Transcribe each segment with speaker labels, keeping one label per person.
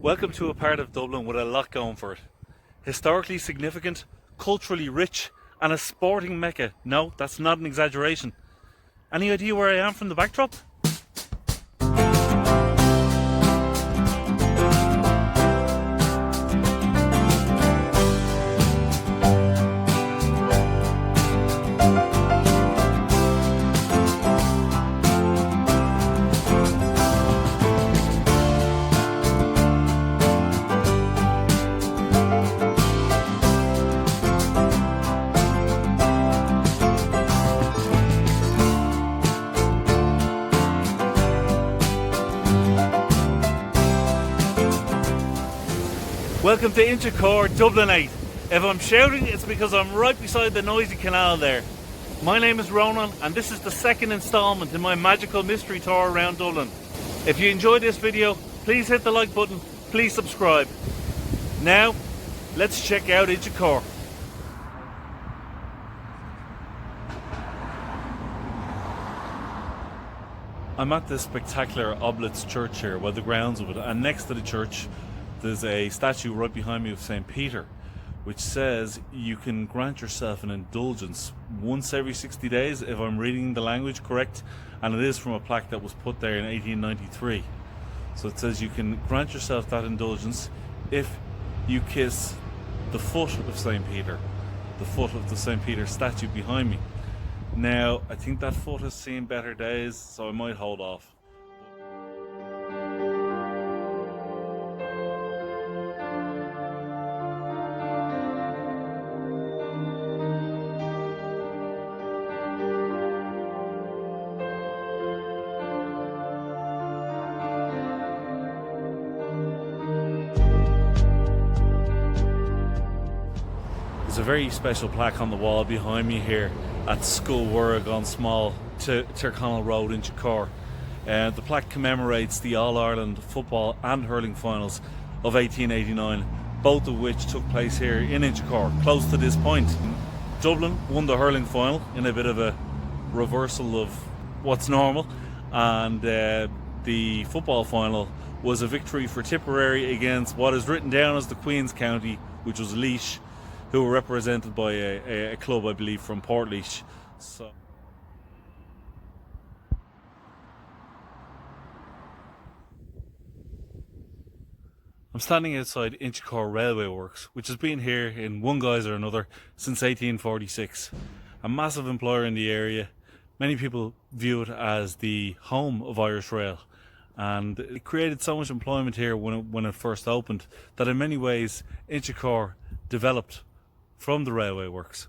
Speaker 1: Welcome to a part of Dublin with a lot going for it. Historically significant, culturally rich, and a sporting mecca. No, that's not an exaggeration. Any idea where I am from the backdrop? Welcome to Inchicore, Dublin 8. If I'm shouting, it's because I'm right beside the noisy canal there. My name is Ronan, and this is the second instalment in my magical mystery tour around Dublin. If you enjoyed this video, please hit the like button, please subscribe. Now, let's check out Inchicore. I'm at this spectacular oblate church here, well, the grounds of it, and next to the church there's a statue right behind me of St. Peter, which says you can grant yourself an indulgence once every 60 days, if I'm reading the language correct, and it is from a plaque that was put there in 1893. So it says you can grant yourself that indulgence if you kiss the foot of St. Peter, the foot of the St. Peter statue behind me. Now, I think that foot has seen better days, so I might hold off. There's a very special plaque on the wall behind me here at School Warwick on Small to Tyrconnell Road in Inchicore. The plaque commemorates the All-Ireland football and hurling finals of 1889, both of which took place here in Inchicore, close to this point. Dublin won the hurling final in a bit of a reversal of what's normal, and the football final was a victory for Tipperary against what is written down as the Queen's County, which was Laois, who were represented by a club, I believe, from Portlaoise. So I'm standing outside Inchicore Railway Works, which has been here in one guise or another since 1846. A massive employer in the area. Many people view it as the home of Irish Rail, and it created so much employment here when it first opened that in many ways Inchicore developed from the railway works.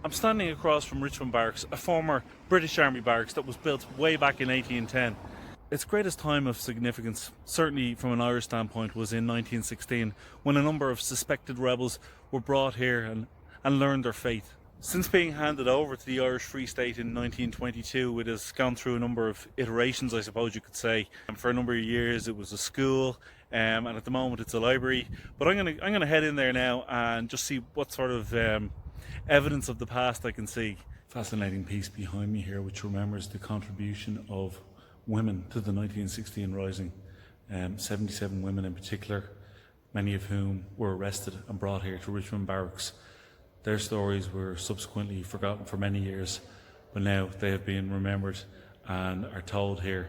Speaker 1: I'm standing across from Richmond Barracks, a former British Army barracks that was built way back in 1810. Its greatest time of significance, certainly from an Irish standpoint, was in 1916, when a number of suspected rebels were brought here and learned their fate. Since being handed over to the Irish Free State in 1922, it has gone through a number of iterations, I suppose you could say. And for a number of years it was a school, and at the moment it's a library. But I'm gonna head in there now and just see what sort of evidence of the past I can see. Fascinating piece behind me here, which remembers the contribution of women to the 1916 Rising. 77 women in particular, many of whom were arrested and brought here to Richmond Barracks. Their stories were subsequently forgotten for many years, but now they have been remembered and are told here.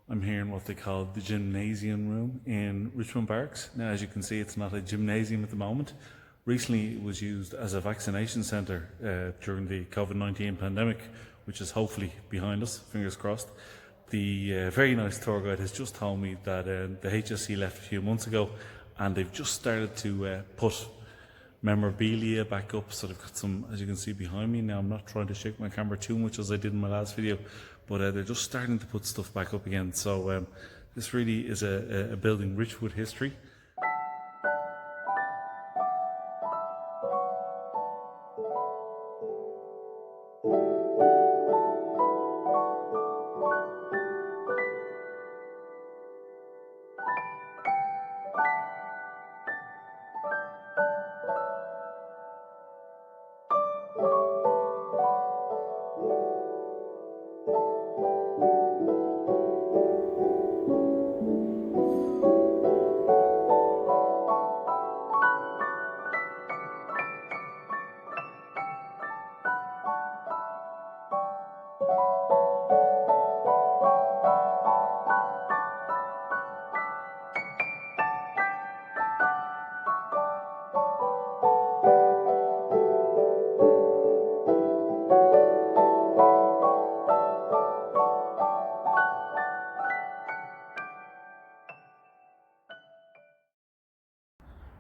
Speaker 1: I'm here in what they call the gymnasium room in Richmond Barracks. Now, as you can see, it's not a gymnasium at the moment. Recently, it was used as a vaccination centre during the COVID-19 pandemic, which is hopefully behind us, fingers crossed. The very nice tour guide has just told me that the HSC left a few months ago, and they've just started to put memorabilia back up. So they've got some, as you can see behind me. Now, I'm not trying to shake my camera too much as I did in my last video, but they're just starting to put stuff back up again. So this really is a building rich with history.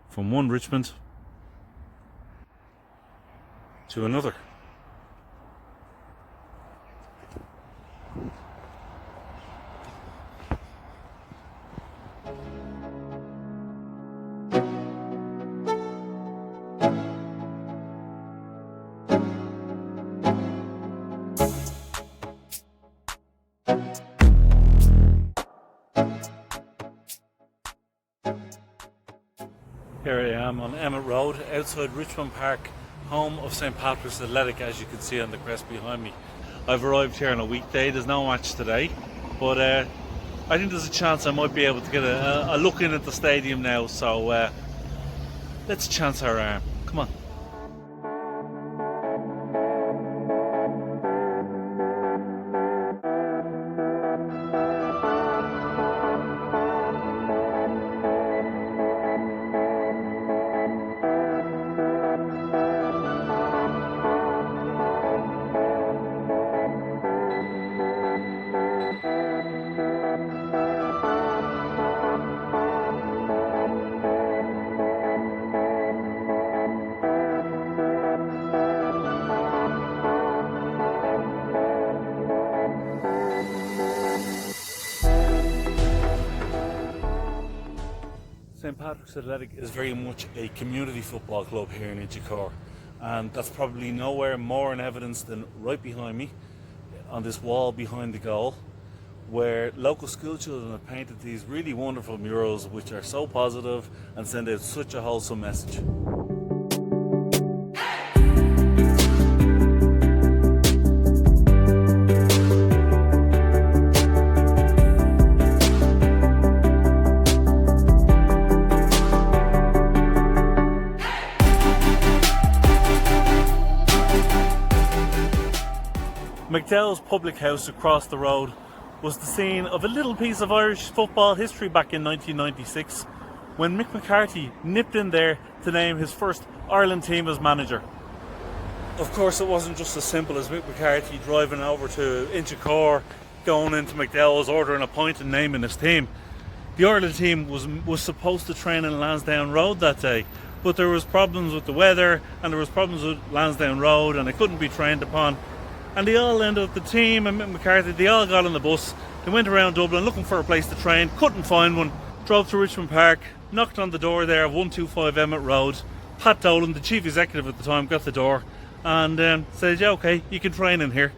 Speaker 1: From one Richmond to another. Here I am on Emmett Road, outside Richmond Park, home of St Patrick's Athletic, as you can see on the crest behind me. I've arrived here on a weekday. There's no match today, but I think there's a chance I might be able to get a look in at the stadium now, so let's chance our arm. Come on. St Patrick's Athletic is very much a community football club here in Inchicore, and that's probably nowhere more in evidence than right behind me on this wall behind the goal, where local school children have painted these really wonderful murals which are so positive and send out such a wholesome message. McDowell's public house across the road was the scene of a little piece of Irish football history back in 1996 when Mick McCarthy nipped in there to name his first Ireland team as manager. Of course, it wasn't just as simple as Mick McCarthy driving over to Inchicore, going into McDowell's, ordering a pint and naming his team. The Ireland team was supposed to train in Lansdowne Road that day, but there was problems with the weather and there was problems with Lansdowne Road and it couldn't be trained upon. And they all ended up, the team and Mick McCarthy, they all got on the bus, they went around Dublin looking for a place to train, couldn't find one, drove to Richmond Park, knocked on the door there of 125 Emmett Road. Pat Dolan, the chief executive at the time, got the door and said, yeah, okay, you can train in here.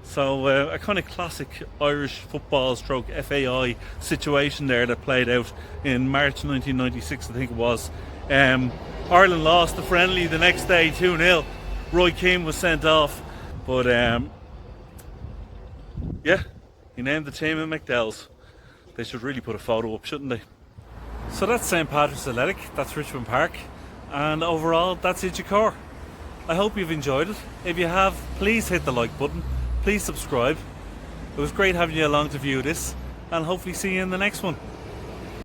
Speaker 1: So a kind of classic Irish football stroke FAI situation there that played out in March 1996, I think it was. Ireland lost the friendly the next day 2-0. Roy Keane was sent off. But yeah, he named the team in McDowell's. They should really put a photo up, shouldn't they? So that's St. Patrick's Athletic, that's Richmond Park, and overall that's Inchicore. I hope you've enjoyed it. If you have, please hit the like button, please subscribe. It was great having you along to view this, and hopefully see you in the next one.